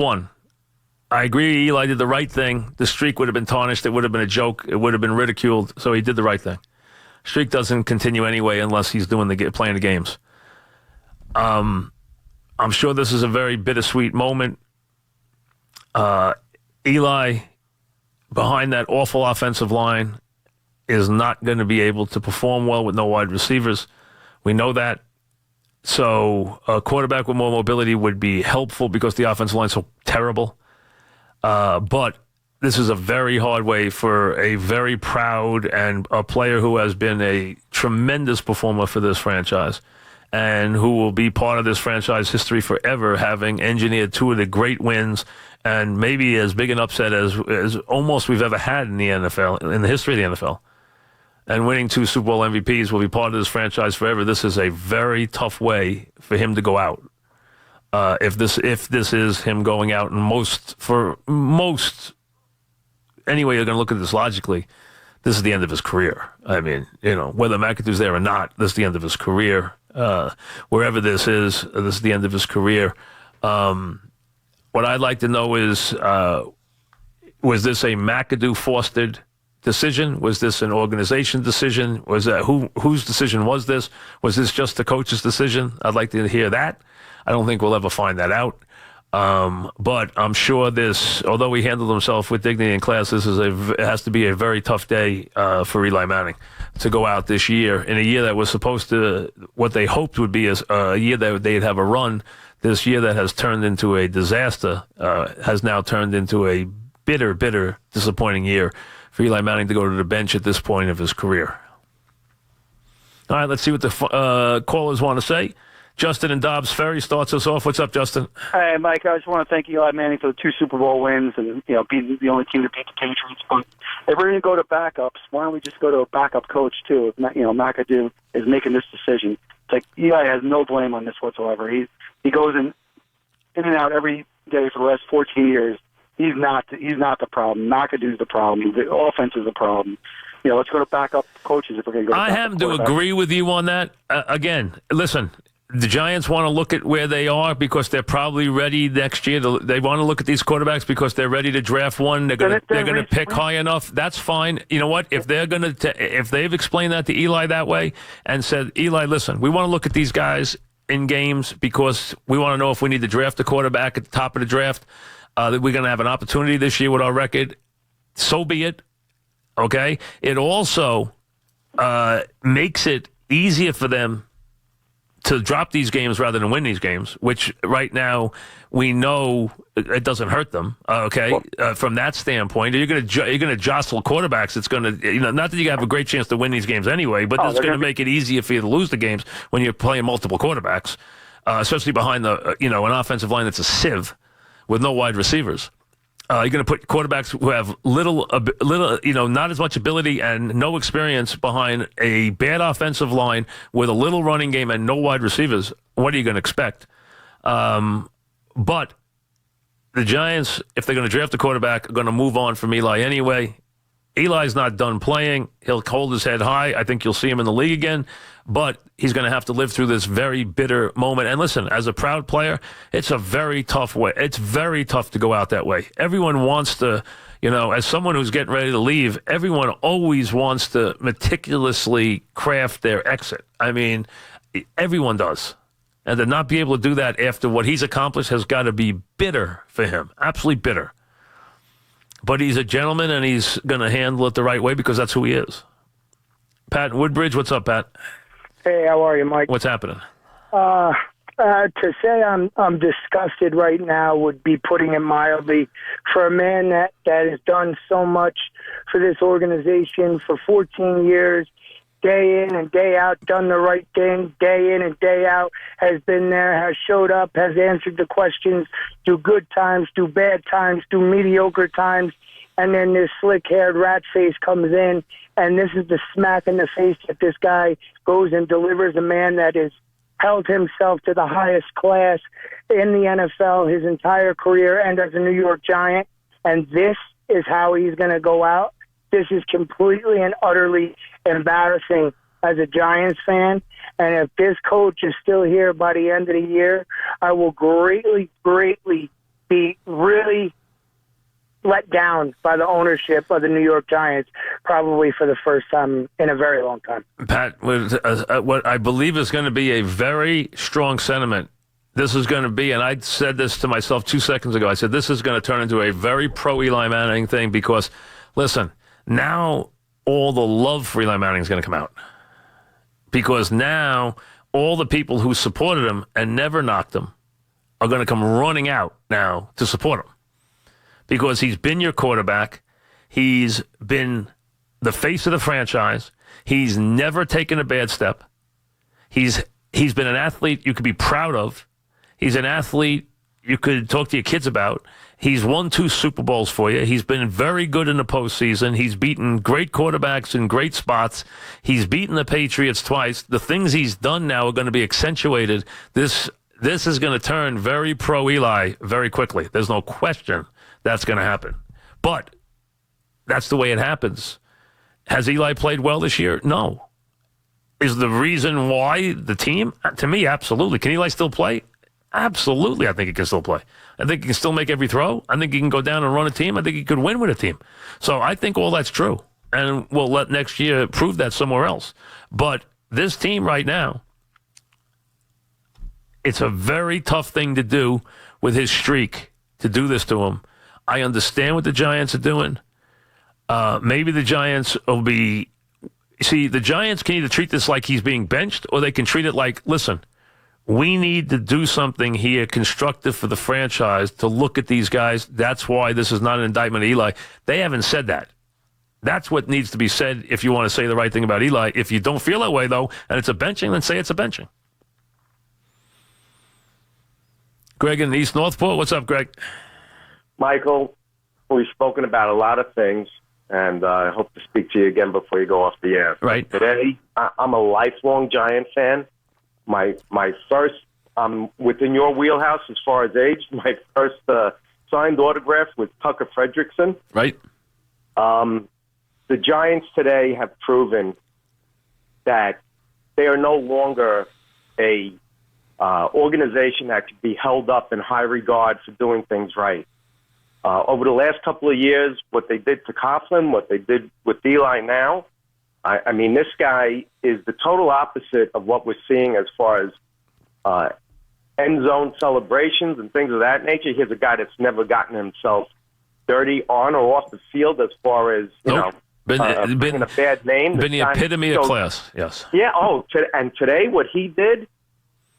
One, I agree Eli did the right thing. The streak would have been tarnished. It would have been a joke. It would have been ridiculed. So he did the right thing. Streak doesn't continue anyway unless he's playing the games. I'm sure this is a very bittersweet moment. Eli, behind that awful offensive line, is not going to be able to perform well with no wide receivers. We know that. So a quarterback with more mobility would be helpful because the offensive line is so terrible. But this is a very hard way for a very proud and a player who has been a tremendous performer for this franchise and who will be part of this franchise history forever, having engineered two of the great wins and maybe as big an upset as almost we've ever had in the NFL, in the history of the NFL. And winning 2 Super Bowl MVPs will be part of this franchise forever. This is a very tough way for him to go out. If this is him going out, and anyway, you're going to look at this logically, this is the end of his career. I mean, whether McAdoo's there or not, this is the end of his career. Wherever this is the end of his career. What I'd like to know is, was this a McAdoo-fostered decision? Was this an organization decision? Was that whose decision was this? Was this just the coach's decision? I'd like to hear that. I don't think we'll ever find that out. But I'm sure this, although he handled himself with dignity and class, it has to be a very tough day for Eli Manning to go out this year in a year that was supposed to, what they hoped would be a year that they'd have a run. This year that has turned into a disaster has now turned into a bitter, bitter, disappointing year for Eli Manning to go to the bench at this point of his career. All right, let's see what the callers want to say. Justin and Dobbs Ferry starts us off. What's up, Justin? Hey, Mike. I just want to thank Eli Manning for the 2 Super Bowl wins and being the only team to beat the Patriots. But if we're going to go to backups, why don't we just go to a backup coach too? If McAdoo is making this decision, it's like Eli has no blame on this whatsoever. He goes in and out every day for the last 14 years. He's not the problem. McAdoo's the problem. The offense is the problem. Let's go to backup coaches if we're going to go to I happen to agree with you on that. Again, listen, the Giants want to look at where they are because they're probably ready next year. They want to look at these quarterbacks because they're ready to draft one. They're going to pick high enough. That's fine. You know what? If they've explained that to Eli that way and said, Eli, listen, we want to look at these guys in games because we want to know if we need to draft a quarterback at the top of the draft. That we're going to have an opportunity this year with our record, so be it. Okay? It also makes it easier for them to drop these games rather than win these games, which right now we know it doesn't hurt them. Okay, from that standpoint, you're going to jostle quarterbacks. It's going to not that you have a great chance to win these games anyway, but it's going to make it easier for you to lose the games when you're playing multiple quarterbacks, especially behind an offensive line that's a sieve with no wide receivers. You're going to put quarterbacks who have little, not as much ability and no experience behind a bad offensive line with a little running game and no wide receivers. What are you going to expect? But the Giants, if they're going to draft a quarterback, are going to move on from Eli anyway. Eli's not done playing. He'll hold his head high. I think you'll see him in the league again. But he's going to have to live through this very bitter moment. And listen, as a proud player, it's a very tough way. It's very tough to go out that way. Everyone wants to, as someone who's getting ready to leave, everyone always wants to meticulously craft their exit. I mean, everyone does. And to not be able to do that after what he's accomplished has got to be bitter for him. Absolutely bitter. But he's a gentleman, and he's going to handle it the right way because that's who he is. Pat Woodbridge, what's up, Pat? Hey, how are you, Mike? What's happening? To say I'm disgusted right now would be putting it mildly. For a man that has done so much for this organization for 14 years, day in and day out, done the right thing, day in and day out, has been there, has showed up, has answered the questions through good times, through bad times, through mediocre times, and then this slick-haired rat face comes in, and this is the smack in the face that this guy goes and delivers, a man that has held himself to the highest class in the NFL his entire career and as a New York Giant, and this is how he's going to go out. This is completely and utterly embarrassing as a Giants fan. And if this coach is still here by the end of the year, I will greatly, greatly be really let down by the ownership of the New York Giants, probably for the first time in a very long time. Pat, what I believe is going to be a very strong sentiment. This is going to be, and I said this to myself 2 seconds ago, I said this is going to turn into a very pro-Eli Manning thing because, listen, now all the love for Eli Manning is going to come out. Because now all the people who supported him and never knocked him are going to come running out now to support him. Because he's been your quarterback. He's been the face of the franchise. He's never taken a bad step. He's been an athlete you could be proud of. He's an athlete you could talk to your kids about. He's won 2 Super Bowls for you. He's been very good in the postseason. He's beaten great quarterbacks in great spots. He's beaten the Patriots twice. The things he's done now are going to be accentuated. This is going to turn very pro-Eli very quickly. There's no question that's going to happen. But that's the way it happens. Has Eli played well this year? No. Is the reason why the team? To me, absolutely. Can Eli still play? Absolutely, I think he can still play. I think he can still make every throw. I think he can go down and run a team. I think he could win with a team. So I think all that's true. And we'll let next year prove that somewhere else. But this team right now, it's a very tough thing to do with his streak, to do this to him. I understand what the Giants are doing. Maybe the Giants will be... See, the Giants can either treat this like he's being benched, or they can treat it like, listen, we need to do something here constructive for the franchise to look at these guys. That's why this is not an indictment of Eli. They haven't said that. That's what needs to be said if you want to say the right thing about Eli. If you don't feel that way, though, and it's a benching, then say it's a benching. Greg in East Northport. What's up, Greg? Michael, we've spoken about a lot of things, and I hope to speak to you again before you go off the air. Right. Today, I'm a lifelong Giant fan. My first, within your wheelhouse as far as age, my first signed autograph was Tucker Fredrickson. Right. The Giants today have proven that they are no longer a organization that could be held up in high regard for doing things right. Over the last couple of years, what they did to Coughlin, what they did with Eli now, I mean, this guy is the total opposite of what we're seeing as far as end zone celebrations and things of that nature. Here's a guy that's never gotten himself dirty on or off the field as far as, bringing a bad name. Been the epitome of class, yes. Yeah, and today what he did,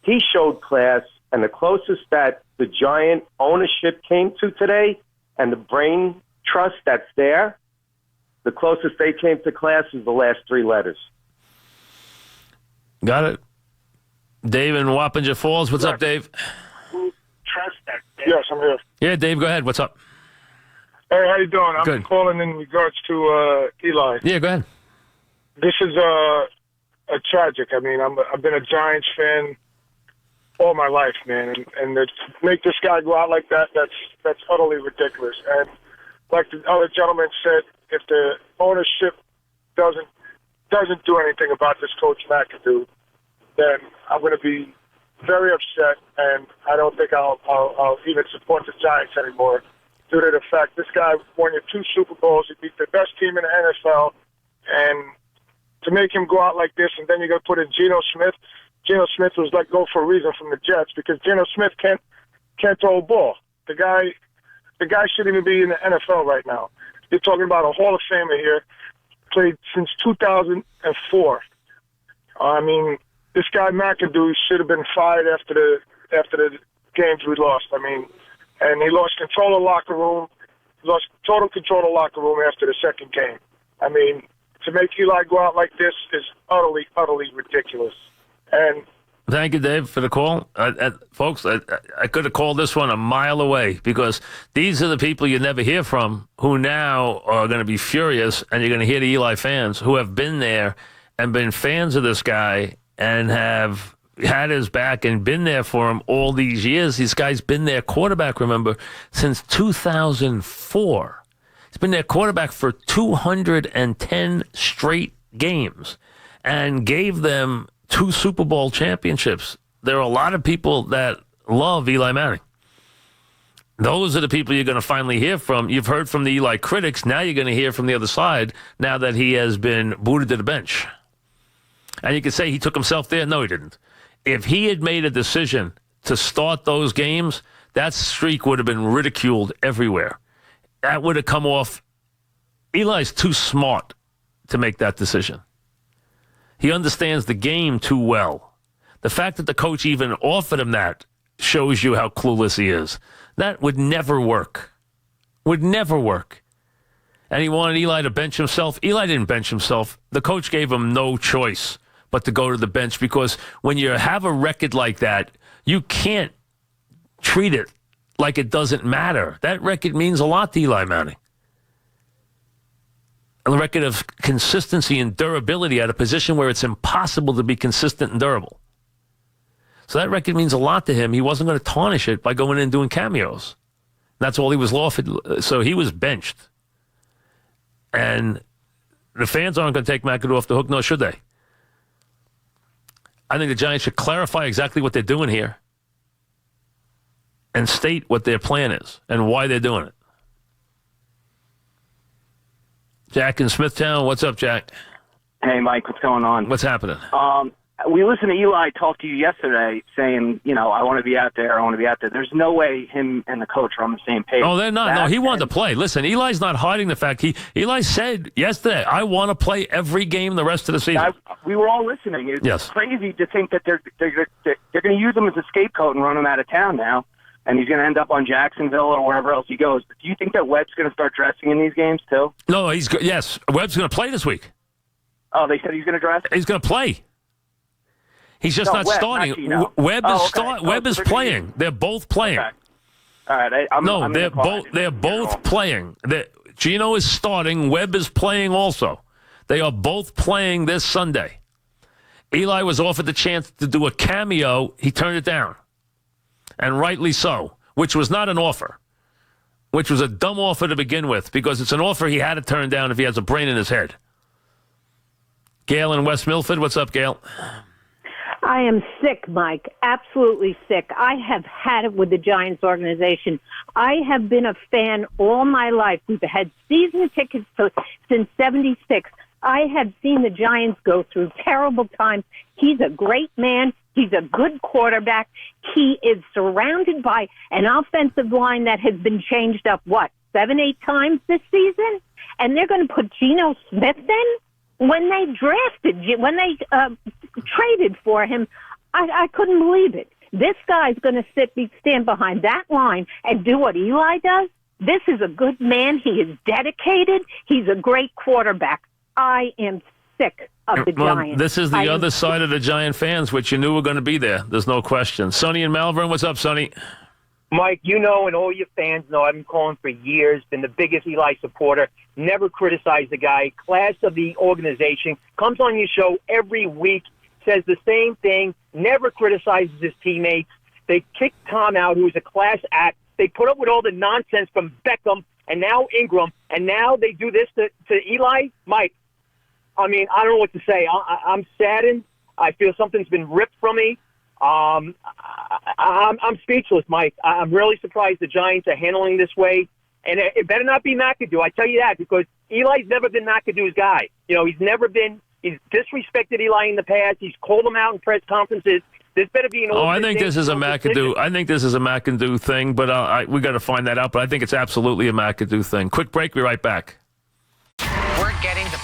he showed class, and the closest that the Giant ownership came to today and the brain trust that's there, the closest they came to class is the last 3 letters. Got it. Dave in Wappinger Falls. What's up, Dave? Trust that. Yes, I'm here. Yeah, Dave, go ahead. What's up? Hey, how you doing? I'm Good. calling in regards to Eli. Yeah, go ahead. This is a tragic. I mean, I've been a Giants fan all my life, man, and to make this guy go out like that, that's utterly ridiculous. And like the other gentleman said, if the ownership doesn't do anything about this Coach McAdoo, then I'm going to be very upset, and I don't think I'll even support the Giants anymore due to the fact this guy won you 2 Super Bowls. He beat the best team in the NFL, and to make him go out like this, and then you're going to put in Geno Smith. Geno Smith was let go for a reason from the Jets because Geno Smith can't throw a ball. The guy shouldn't even be in the NFL right now. You're talking about a Hall of Famer here, played since 2004. I mean, this guy McAdoo should have been fired after the games we lost. I mean, and he lost control of the locker room. He lost total control of the locker room after the second game. I mean, to make Eli go out like this is utterly, utterly ridiculous. And thank you, Dave, for the call. Folks, I could have called this one a mile away because these are the people you never hear from who now are going to be furious, and you're going to hear the Eli fans who have been there and been fans of this guy and have had his back and been there for him all these years. This guy's been their quarterback, remember, since 2004. He's been their quarterback for 210 straight games and gave them 2 Super Bowl championships. There are a lot of people that love Eli Manning. Those are the people you're going to finally hear from. You've heard from the Eli critics. Now you're going to hear from the other side now that he has been booted to the bench. And you could say he took himself there. No, he didn't. If he had made a decision to start those games, that streak would have been ridiculed everywhere. That would have come off. Eli's too smart to make that decision. He understands the game too well. The fact that the coach even offered him that shows you how clueless he is. That would never work. Would never work. And he wanted Eli to bench himself. Eli didn't bench himself. The coach gave him no choice but to go to the bench, because when you have a record like that, you can't treat it like it doesn't matter. That record means a lot to Eli Manning. A record of consistency and durability at a position where it's impossible to be consistent and durable. So that record means a lot to him. He wasn't going to tarnish it by going in and doing cameos. That's all he was offered. So he was benched. And the fans aren't going to take McAdoo off the hook, nor should they. I think the Giants should clarify exactly what they're doing here and state what their plan is and why they're doing it. Jack in Smithtown. What's up, Jack? Hey, Mike. What's going on? What's happening? We listened to Eli talk to you yesterday saying, I want to be out there. I want to be out there. There's no way him and the coach are on the same page. Oh, they're not. No, he wanted to play. Listen, Eli's not hiding the fact. Eli said yesterday, I want to play every game the rest of the season. We were all listening. It's crazy to think that they're going to use him as a scapegoat and run him out of town now, and he's going to end up on Jacksonville or wherever else he goes. But do you think that Webb's going to start dressing in these games too? No, yes. Webb's going to play this week. Oh, they said he's going to dress? He's going to play. He's just not starting. Webb is playing. They're both playing. Okay. All right. They're both playing. Gino is starting. Webb is playing also. They are both playing this Sunday. Eli was offered the chance to do a cameo. He turned it down, and rightly so, which was not an offer, which was a dumb offer to begin with, because it's an offer he had to turn down if he has a brain in his head. Gail in West Milford. What's up, Gail? I am sick, Mike, absolutely sick. I have had it with the Giants organization. I have been a fan all my life. We've had season tickets since 76. I have seen the Giants go through terrible times. He's a great man. He's a good quarterback. He is surrounded by an offensive line that has been changed up, 7-8 times this season? And they're going to put Geno Smith in? When they traded for him, I couldn't believe it. This guy's going to stand behind that line and do what Eli does. This is a good man. He is dedicated. He's a great quarterback. I am sick of the Giants. This is the other side of the Giant fans, which you knew were going to be there. There's no question. Sonny in Malvern, what's up, Sonny? Mike, and all your fans know I've been calling for years, been the biggest Eli supporter, never criticized the guy, class of the organization, comes on your show every week, says the same thing, never criticizes his teammates. They kicked Tom out, who was a class act. They put up with all the nonsense from Beckham and now Ingram, and now they do this to Eli. Mike, I don't know what to say. I'm saddened. I feel something's been ripped from me. I'm speechless, Mike. I'm really surprised the Giants are handling this way. And it better not be McAdoo. I tell you that, because Eli's never been McAdoo's guy. He's disrespected Eli in the past. He's called him out in press conferences. This better be an I think this is a McAdoo. I think this is a McAdoo thing, but we got to find that out. But I think it's absolutely a McAdoo thing. Quick break. Be right back. We're getting the